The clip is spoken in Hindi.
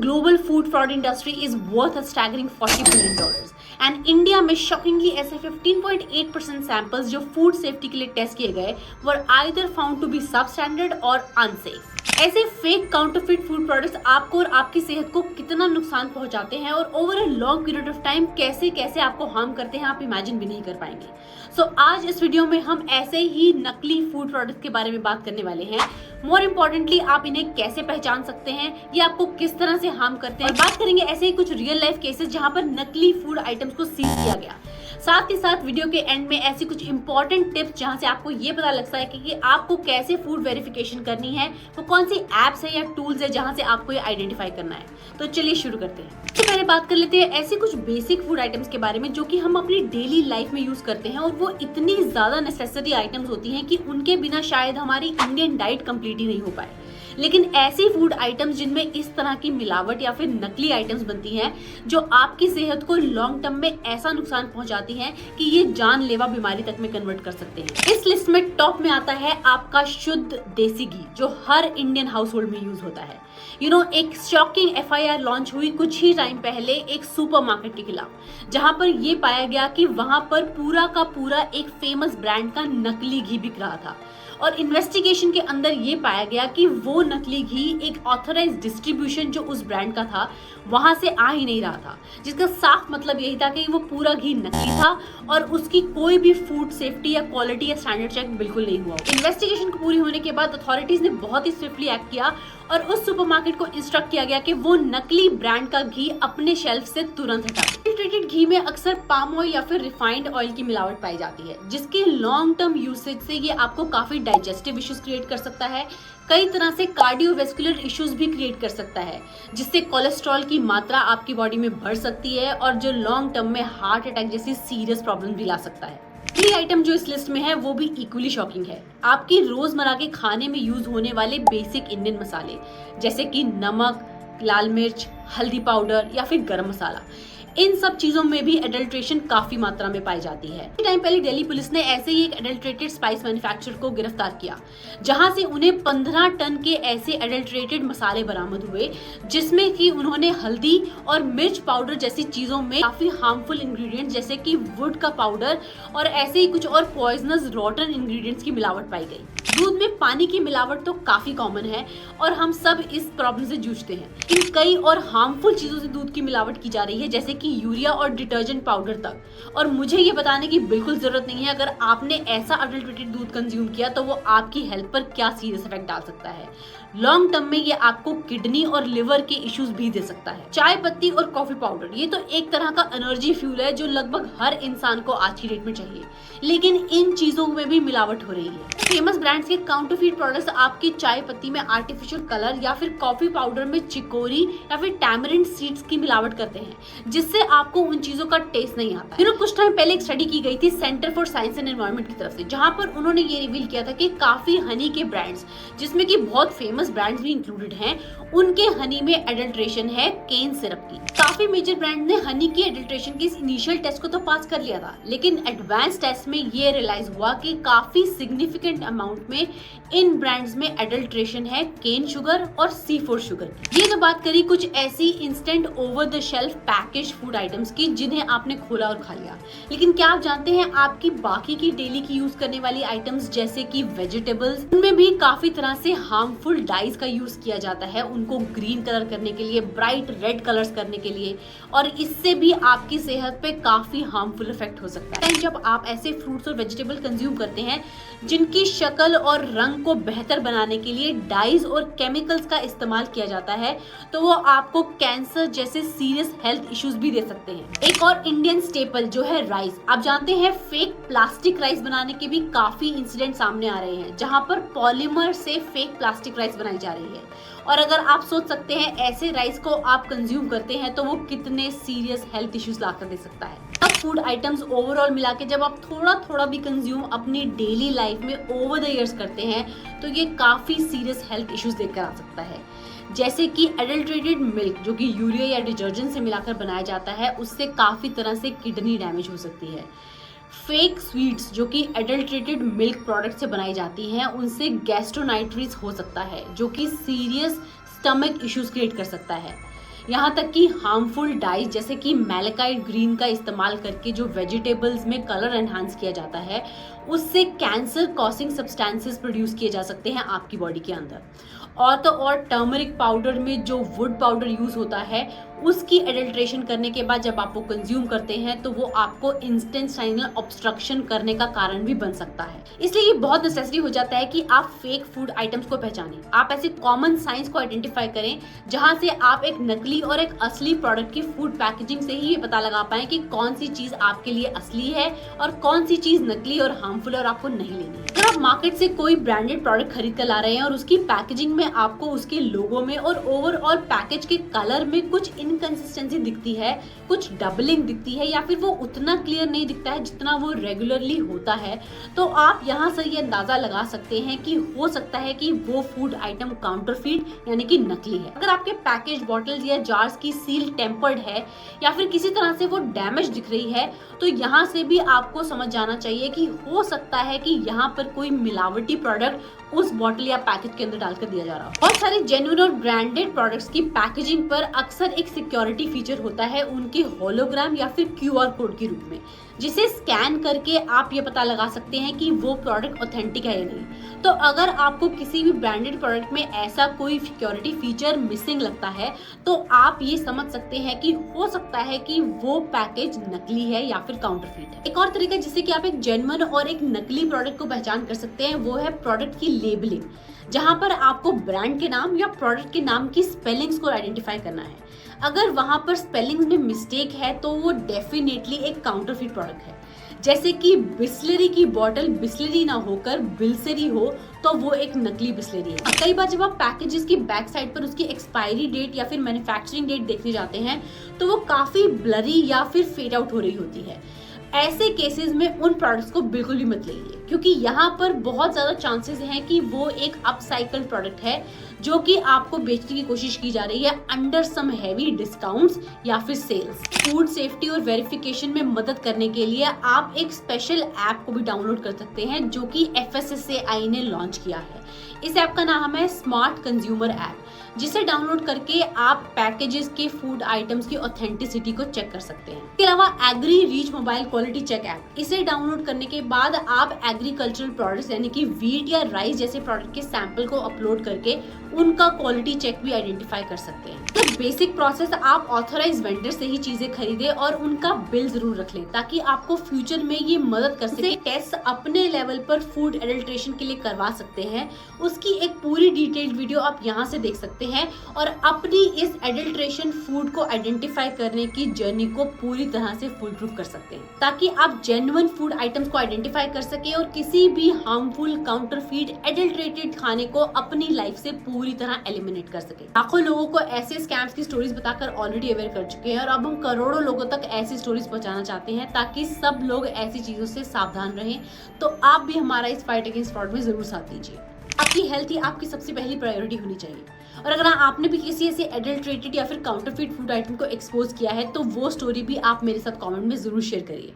global food fraud industry is worth a staggering $40 billion. And India में शॉकिंगली ऐसे 15.8% सैंपल्स जो फूड सेफ्टी के लिए टेस्ट किए गए were either found to be substandard और अनसेफ। ऐसे फेक काउंटरफिट फूड प्रोडक्ट्स आपको और आपकी सेहत को कितना नुकसान पहुंचाते हैं और over a long period of time कैसे कैसे आपको हार्म करते हैं, आप इमेजिन भी नहीं कर पाएंगे। सो आज इस वीडियो में हम ऐसे ही नकली फूड प्रोडक्ट्स के बारे में बात करने वाले हैं। मोर इम्पोर्टेंटली, आप इन्हें कैसे पहचान सकते हैं, ये आपको किस तरह से हार्म करते हैं, और बात करेंगे ऐसे ही कुछ रियल लाइफ केसेस जहां पर नकली फूड आइटम्स को सीज किया गया। साथ ही साथ वीडियो के एंड में ऐसी कुछ इंपॉर्टेंट टिप्स जहां से आपको ये पता लग सकता है कि आपको कैसे फूड वेरिफिकेशन करनी है, वो कौन सी एप्स है या टूल्स है जहां से आपको ये आइडेंटिफाई करना है। तो चलिए शुरू करते हैं। तो पहले बात कर लेते हैं ऐसे कुछ बेसिक फूड आइटम्स के बारे में जो कि हम अपनी डेली लाइफ में यूज करते हैं, और वो इतनी ज्यादा नेसेसरी आइटम्स होती हैं कि उनके बिना शायद हमारी इंडियन डाइट कंप्लीट ही नहीं हो पाए। लेकिन ऐसी फूड आइटम्स जिनमें इस तरह की मिलावट या फिर नकली आइटम्स बनती हैं जो आपकी सेहत को लॉन्ग टर्म में ऐसा नुकसान पहुंचाती हैं कि ये जानलेवा बीमारी तक में कन्वर्ट कर सकते हैं। इस लिस्ट में टॉप में आता है आपका शुद्ध देसी घी, जो हर इंडियन हाउस होल्ड में यूज होता है। एक शॉकिंग FIR लॉन्च हुई कुछ ही टाइम पहले एक सुपरमार्केट के खिलाफ, जहां पर यह पाया गया कि वहां पर पूरा का पूरा एक फेमस ब्रांड का नकली घी बिक रहा था, और इन्वेस्टिगेशन के अंदर ये पाया गया कि वो नकली घी एक ऑथराइज्ड डिस्ट्रीब्यूशन जो उस ब्रांड का था वहां से आ ही नहीं रहा था, जिसका साफ मतलब यही था कि वो पूरा घी नकली था और उसकी कोई भी फूड सेफ्टी या क्वालिटी या स्टैंडर्ड चेक बिल्कुल नहीं हुआ। इन्वेस्टिगेशन को पूरी होने के बाद अथॉरिटीज ने बहुत ही स्विफ्टली एक्ट किया और उस सुपरमार्केट को इंस्ट्रक्ट किया गया कि वो नकली ब्रांड का घी अपने शेल्फ से तुरंत हटा दे। ट्रीटेड घी में अक्सर पाम ऑयल या फिर रिफाइंड ऑयल की मिलावट पाई जाती है, जिसके लॉन्ग टर्म यूसेज से ये आपको काफी डाइजेस्टिव इश्यूज क्रिएट कर सकता है, कई तरह से कार्डियोवेस्कुलर इश्यूज भी क्रिएट कर सकता है, जिससे कोलेस्ट्रॉल की मात्रा आपकी बॉडी में बढ़ सकती है और जो लॉन्ग टर्म में हार्ट अटैक जैसी सीरियस प्रॉब्लम भी ला सकता है। अगली आइटम जो इस लिस्ट में है वो भी इक्वली शॉकिंग है। आपकी रोजमर्रा के खाने में यूज होने वाले बेसिक इंडियन मसाले जैसे कि नमक, लाल मिर्च, हल्दी पाउडर या फिर गरम मसाला, इन सब चीजों में भी एडल्ट्रेशन काफी मात्रा में पाई जाती है। कुछ टाइम पहले दिल्ली पुलिस ने ऐसे ही एक एडल्ट्रेटेड स्पाइस मैन्युफैक्चरर को गिरफ्तार किया, जहां से उन्हें 15 टन के ऐसे एडल्ट्रेटेड मसाले बरामद हुए, जिसमें कि उन्होंने हल्दी और मिर्च पाउडर जैसी चीजों में काफी हार्मफुल इंग्रेडिएंट्स जैसे कि वुड का पाउडर और ऐसे ही कुछ और पॉइजनस रॉटन इंग्रेडिएंट्स की मिलावट पाई गई। दूध में पानी की मिलावट तो काफी कॉमन है और हम सब इस प्रॉब्लम से जूझते हैं। इन कई और हार्मफुल चीजों से दूध की मिलावट की जा रही है, जैसे कि यूरिया और डिटर्जेंट पाउडर तक। और मुझे ये बताने की बिल्कुल जरूरत नहीं है, अगर आपने ऐसा अडल्ट्रेटेड दूध कंज्यूम किया तो वो आपकी हेल्थ पर क्या सीरियस इफेक्ट डाल सकता है। लॉन्ग टर्म में ये आपको किडनी और लिवर के इश्यूज भी दे सकता है। चाय पत्ती और कॉफी पाउडर, ये तो एक तरह का एनर्जी फ्यूल है जो लगभग हर इंसान को आज की डेट में चाहिए, लेकिन इन चीजों में भी मिलावट हो रही है। फेमस ब्रांड्स के काउंटरफीट प्रोडक्ट्स आपकी चाय पत्ती में आर्टिफिशियल कलर या फिर कॉफी पाउडर में चिकोरी या फिर टैमरिंड सीड्स की मिलावट करते हैं, जिससे आपको उन चीजों का टेस्ट नहीं आता। कुछ टाइम पहले एक स्टडी की गई थी centre for science and environment की तरफ से, जहां पर उन्होंने ये रिवील किया था कि काफी हनी के ब्रांड्स, जिसमें कि बहुत फेमस ब्रांड्स भी इंक्लूडेड हैं, उनके हनी में एडल्ट्रेशन है केन सिरप की। काफी मेजर ब्रांड ने हनी की एडल्ट्रेशन के इस इनिशियल टेस्ट को तो पास कर लिया था, लेकिन एडवांस टेस्ट में ये रियलाइज हुआ कि काफी सिग्निफिकेंट अमाउंट में इन ब्रांड्स में एडल्ट्रेशन है केन शुगर और C4 शुगर की। ये तो बात करी कुछ ऐसी instant over the shelf package food items की जिन्हें आपने खोला और खा लिया, लेकिन क्या आप जानते हैं आपकी बाकी की डेली की यूज करने वाली आइटम्स जैसे कि वेजिटेबल्स, उनमें भी काफी तरह से हार्मफुल डाइज का यूज किया जाता है, उनको ग्रीन कलर करने के लिए, ब्राइट रेड कलर्स करने के लिए, और इससे भी आपकी सेहत पे काफी हार्मफुल इफेक्ट हो सकता है। जब आप ऐसे फ्रूट्स और वेजिटेबल कंज्यूम करते हैं जिनकी शक्ल और रंग को बेहतर बनाने के लिए डाइज और केमिकल्स का इस्तेमाल किया जाता है, तो वो आपको कैंसर जैसे सीरियस हेल्थ इश्यूज भी दे सकते हैं। एक और इंडियन स्टेपल जो है राइस, आप जानते हैं फेक प्लास्टिक राइस बनाने के भी काफी इंसिडेंट सामने आ रहे हैं, जहां पर पॉलीमर से फेक प्लास्टिक राइस बनाई जा रही है। और अगर आप सोच सकते हैं ऐसे राइस को आप कंज्यूम करते हैं तो वो कितने सीरियस हेल्थ इश्यूज लाकर दे सकता है। अब फूड आइटम्स ओवरऑल मिला के जब आप थोड़ा थोड़ा भी कंज्यूम अपनी डेली लाइफ में ओवर द इयर्स करते हैं तो ये काफी सीरियस हेल्थ इश्यूज देकर आ सकता है, जैसे कि एडल्ट्रेटेड मिल्क जो कि यूरिया या डिटर्जेंट से मिलाकर बनाया जाता है, उससे काफी तरह से किडनी डैमेज हो सकती है। फेक स्वीट्स जो कि एडल्ट्रेटेड मिल्क प्रोडक्ट से बनाई जाती हैं, उनसे गैस्ट्रोनाइट्रिस हो सकता है जो कि सीरियस स्टमक इश्यूज क्रिएट कर सकता है। यहाँ तक कि हार्मफुल डाइज जैसे कि मैलेकाइट ग्रीन का इस्तेमाल करके जो वेजिटेबल्स में कलर एनहांस किया जाता है, उससे कैंसर कॉजिंग सब्सटेंसेस प्रोड्यूस किए जा सकते हैं आपकी बॉडी के अंदर। और तो और टर्मरिक पाउडर में जो वुड पाउडर यूज होता है, उसकी एडल्ट्रेशन करने के बाद जब आप वो कंज्यूम करते हैं तो वो आपको इंटेस्टाइनल ऑब्स्ट्रक्शन करने का कारण भी बन सकता है। इसलिए ये बहुत नेसेसरी हो जाता है कि आप फेक फूड आइटम्स को पहचानें। आप ऐसे कॉमन साइंस को आइडेंटिफाई करें जहां से आप एक नकली और एक असली प्रोडक्ट की फूड पैकेजिंग से ही ये पता लगा पाएं कि कौन सी चीज आपके लिए असली है और कौन सी चीज नकली और हार्मफुल और आपको नहीं लेनी है। अगर आप मार्केट से कोई ब्रांडेड प्रोडक्ट खरीद कर ला रहे हैं और उसकी पैकेजिंग में आपको उसके लोगो में और ओवरऑल पैकेज के कलर में कुछ इनकंसिस्टेंसी दिखती है, कुछ डबलिंग दिखती है या फिर वो उतना क्लियर नहीं दिखता है जितना वो रेगुलरली होता है, तो आप यहाँ से ये अंदाजा लगा सकते हैं कि हो सकता है कि वो फूड आइटम काउंटरफीट यानी कि नकली है। अगर आपके पैकेज बॉटल्स या जार्स की सील टेम्पर्ड है या फिर किसी तरह से वो डैमेज दिख रही है, तो यहाँ से भी आपको समझ जाना चाहिए कि हो सकता है कि यहाँ पर कोई मिलावटी प्रोडक्ट उस बॉटल या पैकेज के अंदर डालकर दिया जा रहा है। बहुत सारे जेन्युइन और ब्रांडेड प्रोडक्ट्स की पैकेजिंग पर अक्सर एक सिक्योरिटी फीचर होता है उनके होलोग्राम या फिर क्यूआर कोड के रूप में, जिसे स्कैन करके आप ये पता लगा सकते हैं कि वो प्रोडक्ट ऑथेंटिक है या नहीं। तो अगर आपको किसी भी ब्रांडेड प्रोडक्ट में ऐसा कोई सिक्योरिटी फीचर मिसिंग लगता है, तो आप ये समझ सकते हैं कि हो सकता है कि वो पैकेज नकली है या फिर काउंटरफीट है। एक और तरीका जिससे कि आप एक जेन्युइन और एक नकली प्रोडक्ट को पहचान कर सकते हैं वो है प्रोडक्ट की लेबलिंग, जहां पर आपको ब्रांड के नाम या प्रोडक्ट के नाम की स्पेलिंग्स को आइडेंटिफाई करना है। अगर वहां पर स्पेलिंग्स में मिस्टेक है तो वो डेफिनेटली एक काउंटरफीट प्रोडक्ट है। जैसे कि बिस्लरी की बोतल बिस्लरी ना होकर बिल्सरी हो तो वो एक नकली बिस्लरी है। कई बार जब आप पैकेजेस की बैक साइड पर उसकी एक्सपायरी डेट या फिर मैन्युफैक्चरिंग डेट देखने जाते हैं तो वो काफी ब्लरी या फिर फेड आउट हो रही होती है। ऐसे केसेस में उन प्रोडक्ट्स को बिल्कुल भी मत लीजिए, क्योंकि यहाँ पर बहुत ज्यादा चांसेस हैं कि वो एक अपसाइकल्ड प्रोडक्ट है जो कि आपको बेचने की कोशिश की जा रही है अंडर सम हैवी डिस्काउंट्स या फिर सेल्स। फूड सेफ्टी और वेरिफिकेशन में मदद करने के लिए आप एक स्पेशल ऐप को भी डाउनलोड कर सकते हैं जो कि FSSAI ने लॉन्च किया है। इस ऐप का नाम है स्मार्ट कंज्यूमर ऐप, जिसे डाउनलोड करके आप पैकेजेस के फूड आइटम्स की ऑथेंटिसिटी को चेक कर सकते हैं। इसके अलावा agri reach mobile quality check app, इसे डाउनलोड करने के बाद आप एग्रीकल्चरल प्रोडक्ट्स यानी कि व्हीट या राइस जैसे प्रोडक्ट के सैंपल को अपलोड करके उनका क्वालिटी चेक भी आइडेंटिफाई कर सकते हैं। तो बेसिक प्रोसेस, आप ऑथराइज वेंडर से ही चीजें खरीदें और उनका बिल जरूर रख लें ताकि आपको फ्यूचर में ये मदद कर सके। टेस्ट अपने लेवल पर फूड एडल्ट्रेशन के लिए करवा सकते हैं, उसकी एक पूरी डिटेल्ड वीडियो आप यहाँ से देख सकते हैं और अपनी इस एडल्ट्रेशन फूड को आइडेंटिफाई करने की जर्नी को पूरी तरह से फुल प्रूफ कर सकते हैं, ताकि आप जेन्युइन फूड आइटम्स को आइडेंटिफाई कर सके और किसी भी हार्मफुल काउंटरफीट एडल्ट्रेटेड खाने को अपनी लाइफ से पूरी तरह एलिमिनेट कर सके। लाखों लोगों को ऐसे स्कैम्स की स्टोरीज बताकर ऑलरेडी अवेयर कर चुके हैं और अब हम करोड़ों लोगों तक ऐसी स्टोरीज पहुंचाना चाहते हैं ताकि सब लोग ऐसी चीजों से सावधान रहें। तो आप भी हमारा इस फाइट अगेंस्ट फ्रॉड में जरूर साथ दीजिए। आपकी हेल्थ ही आपकी सबसे पहली प्रायोरिटी होनी चाहिए। और अगर आपने भी किसी ऐसे एडल्ट्रेटेड या फिर काउंटरफीट फूड आइटम को एक्सपोज किया है तो वो स्टोरी भी आप मेरे साथ कमेंट में जरूर शेयर करिए।